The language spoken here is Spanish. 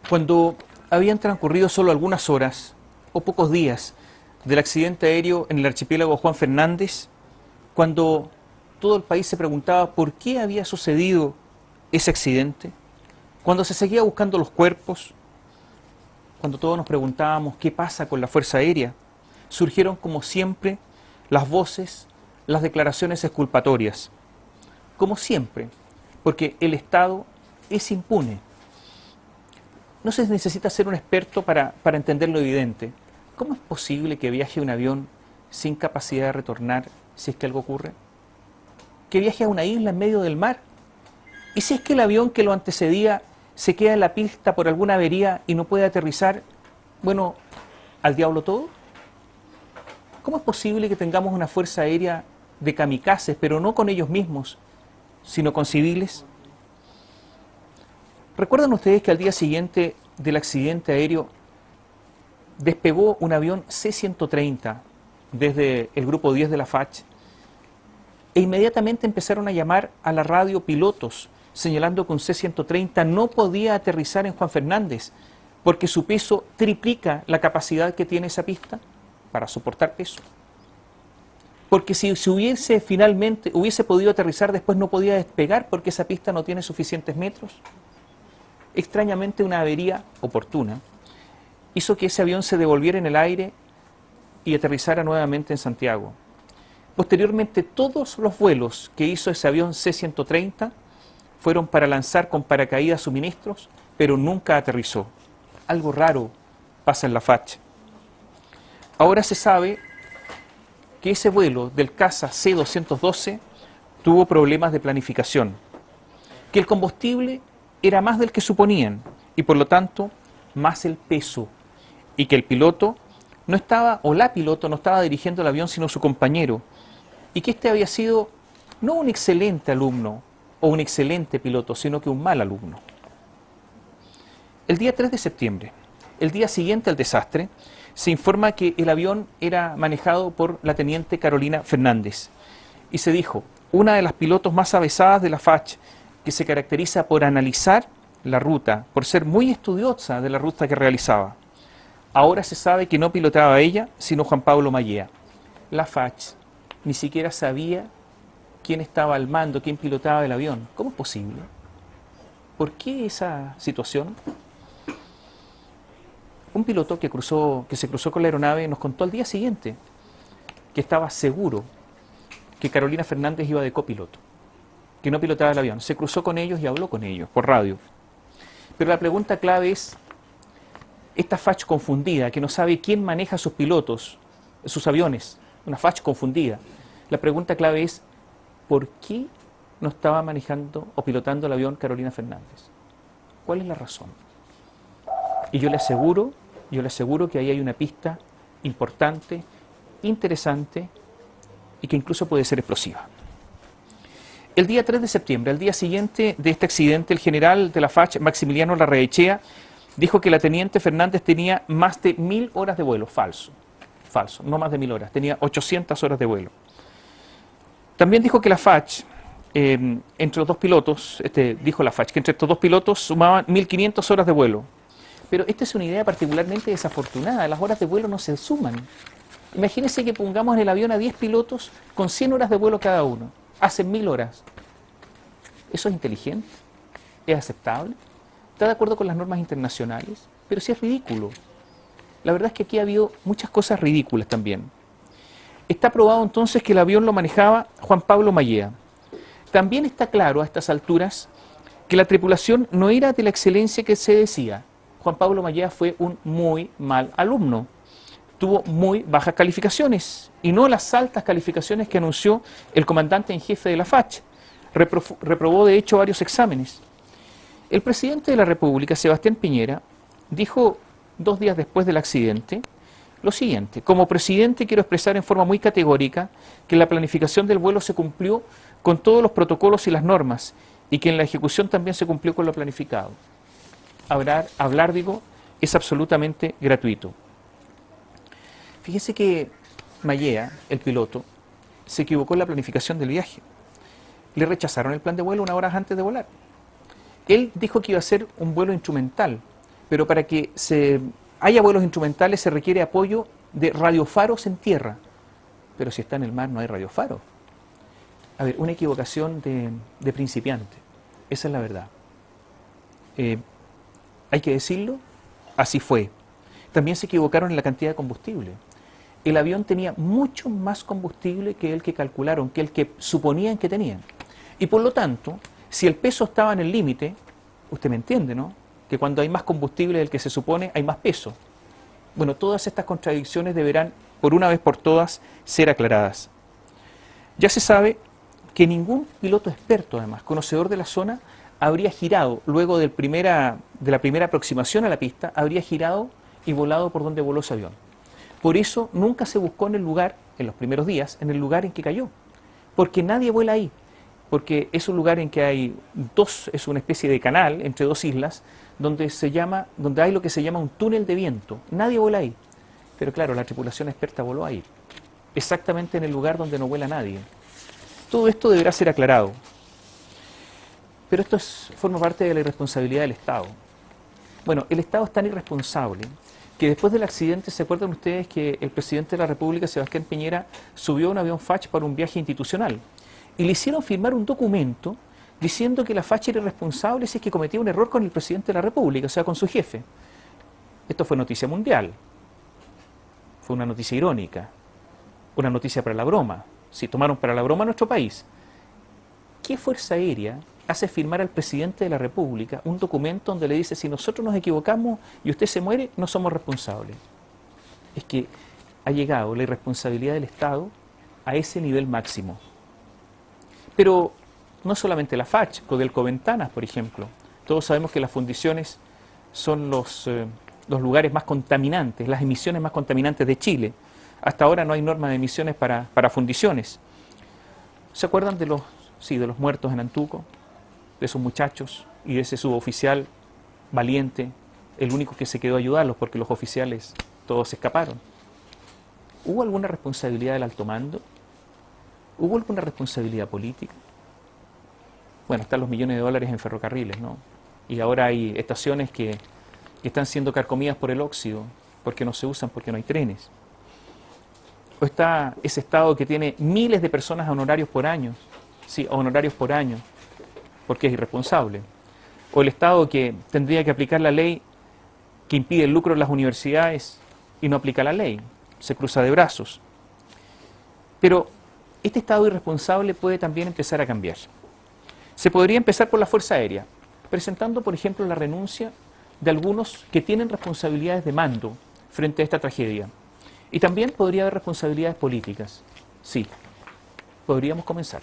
Cuando habían transcurrido solo algunas horas o pocos días del accidente aéreo en el archipiélago Juan Fernández, cuando todo el país se preguntaba por qué había sucedido ese accidente, cuando se seguía buscando los cuerpos, cuando todos nos preguntábamos qué pasa con la Fuerza Aérea, surgieron como siempre las voces, las declaraciones exculpatorias. Como siempre, porque el Estado es impune. No se necesita ser un experto para entender lo evidente. ¿Cómo es posible que viaje un avión sin capacidad de retornar si es que algo ocurre? Que viaje a una isla en medio del mar. ¿Y si es que el avión que lo antecedía se queda en la pista por alguna avería y no puede aterrizar? Bueno, ¿al diablo todo? ¿Cómo es posible que tengamos una fuerza aérea de kamikazes, pero no con ellos mismos, sino con civiles? ¿Recuerdan ustedes que al día siguiente del accidente aéreo despegó un avión C-130 desde el grupo 10 de la FACH e inmediatamente empezaron a llamar a la radio pilotos señalando que un C-130 no podía aterrizar en Juan Fernández porque su peso triplica la capacidad que tiene esa pista para soportar peso? Porque si finalmente hubiese podido aterrizar, después no podía despegar porque esa pista no tiene suficientes metros. Extrañamente, una avería oportuna hizo que ese avión se devolviera en el aire y aterrizara nuevamente en Santiago. Posteriormente, todos los vuelos que hizo ese avión C-130 fueron para lanzar con paracaídas suministros, pero nunca aterrizó. Algo raro pasa en la FACH. Ahora se sabe que ese vuelo del CASA C-212 tuvo problemas de planificación, que el combustible era más del que suponían y por lo tanto más el peso, y que el piloto no estaba, o la piloto no estaba dirigiendo el avión sino su compañero, y que este había sido no un excelente alumno o un excelente piloto, sino que un mal alumno. El día 3 de septiembre, el día siguiente al desastre, se informa que el avión era manejado por la teniente Carolina Fernández y se dijo, una de las pilotos más avesadas de la FACH, que se caracteriza por analizar la ruta, por ser muy estudiosa de la ruta que realizaba. Ahora se sabe que no pilotaba ella, sino Juan Pablo Mallea. La FACH ni siquiera sabía quién estaba al mando, quién pilotaba el avión. ¿Cómo es posible? ¿Por qué esa situación? Un piloto que se cruzó con la aeronave nos contó al día siguiente que estaba seguro que Carolina Fernández iba de copiloto, que no pilotaba el avión. Se cruzó con ellos y habló con ellos por radio. Pero la pregunta clave es, esta FACH confundida, que no sabe quién maneja sus pilotos, sus aviones, una FACH confundida. La pregunta clave es, ¿por qué no estaba manejando o pilotando el avión Carolina Fernández? ¿Cuál es la razón? Y yo le aseguro que ahí hay una pista importante, interesante y que incluso puede ser explosiva. El día 3 de septiembre, al día siguiente de este accidente, el general de la FACH, Maximiliano Larraechea, dijo que la teniente Fernández tenía más de 1000 horas de vuelo. Falso, no más de 1000 horas, tenía 800 horas de vuelo. También dijo que la FACH, entre los dos pilotos, dijo la FACH que entre estos dos pilotos sumaban 1500 horas de vuelo. Pero esta es una idea particularmente desafortunada, las horas de vuelo no se suman. Imagínense que pongamos en el avión a 10 pilotos con 100 horas de vuelo cada uno. Hacen 1000 horas. ¿Eso es inteligente? ¿Es aceptable? ¿Está de acuerdo con las normas internacionales? Pero sí es ridículo. La verdad es que aquí ha habido muchas cosas ridículas también. Está probado entonces que el avión lo manejaba Juan Pablo Mallea. También está claro a estas alturas que la tripulación no era de la excelencia que se decía. Juan Pablo Mallea fue un muy mal alumno. Tuvo muy bajas calificaciones y no las altas calificaciones que anunció el comandante en jefe de la FACH. Reprobó de hecho varios exámenes. El presidente de la República, Sebastián Piñera, dijo 2 días después del accidente lo siguiente: como presidente quiero expresar en forma muy categórica que la planificación del vuelo se cumplió con todos los protocolos y las normas y que en la ejecución también se cumplió con lo planificado. Hablar, digo, es absolutamente gratuito. Fíjese que Mallea, el piloto, se equivocó en la planificación del viaje. Le rechazaron el plan de vuelo 1 hora antes de volar. Él dijo que iba a ser un vuelo instrumental, pero para que haya vuelos instrumentales se requiere apoyo de radiofaros en tierra. Pero si está en el mar no hay radiofaros. A ver, una equivocación de principiante. Esa es la verdad. Hay que decirlo, así fue. También se equivocaron en la cantidad de combustible. El avión tenía mucho más combustible que el que calcularon, que el que suponían que tenían. Y por lo tanto, si el peso estaba en el límite, usted me entiende, ¿no? Que cuando hay más combustible del que se supone, hay más peso. Bueno, todas estas contradicciones deberán, por una vez por todas, ser aclaradas. Ya se sabe que ningún piloto experto, además, conocedor de la zona, habría girado, luego de la primera aproximación a la pista, habría girado y volado por donde voló ese avión. Por eso nunca se buscó en el lugar, en los primeros días, en el lugar en que cayó. Porque nadie vuela ahí. Porque es un lugar en que hay es una especie de canal entre dos islas, donde hay lo que se llama un túnel de viento. Nadie vuela ahí. Pero claro, la tripulación experta voló ahí. Exactamente en el lugar donde no vuela nadie. Todo esto deberá ser aclarado. Pero esto forma parte de la irresponsabilidad del Estado. Bueno, el Estado es tan irresponsable que después del accidente, ¿se acuerdan ustedes que el presidente de la República, Sebastián Piñera, subió a un avión FACH para un viaje institucional? Y le hicieron firmar un documento diciendo que la FACH era irresponsable si es que cometía un error con el presidente de la República, o sea, con su jefe. Esto fue noticia mundial. Fue una noticia irónica. Una noticia para la broma. Si tomaron para la broma a nuestro país. ¿Qué fuerza aérea hace firmar al presidente de la República un documento donde le dice: si nosotros nos equivocamos y usted se muere, no somos responsables? Es que ha llegado la irresponsabilidad del Estado a ese nivel máximo. Pero no solamente la FACH, Codelco Ventanas, por ejemplo. Todos sabemos que las fundiciones son los lugares más contaminantes, las emisiones más contaminantes de Chile. Hasta ahora no hay norma de emisiones para fundiciones. ¿Se acuerdan de los muertos en Antuco? De esos muchachos y de ese suboficial valiente, el único que se quedó a ayudarlos porque los oficiales todos se escaparon. ¿Hubo alguna responsabilidad del alto mando? ¿Hubo alguna responsabilidad política? Bueno, están los millones de dólares en ferrocarriles, ¿no? Y ahora hay estaciones que están siendo carcomidas por el óxido porque no se usan, porque no hay trenes. O está ese Estado que tiene miles de personas a honorarios por año, sí, honorarios por año, porque es irresponsable. O el Estado que tendría que aplicar la ley que impide el lucro en las universidades y no aplica la ley, se cruza de brazos. Pero este Estado irresponsable puede también empezar a cambiar. Se podría empezar por la Fuerza Aérea, presentando, por ejemplo, la renuncia de algunos que tienen responsabilidades de mando frente a esta tragedia. Y también podría haber responsabilidades políticas. Sí, podríamos comenzar.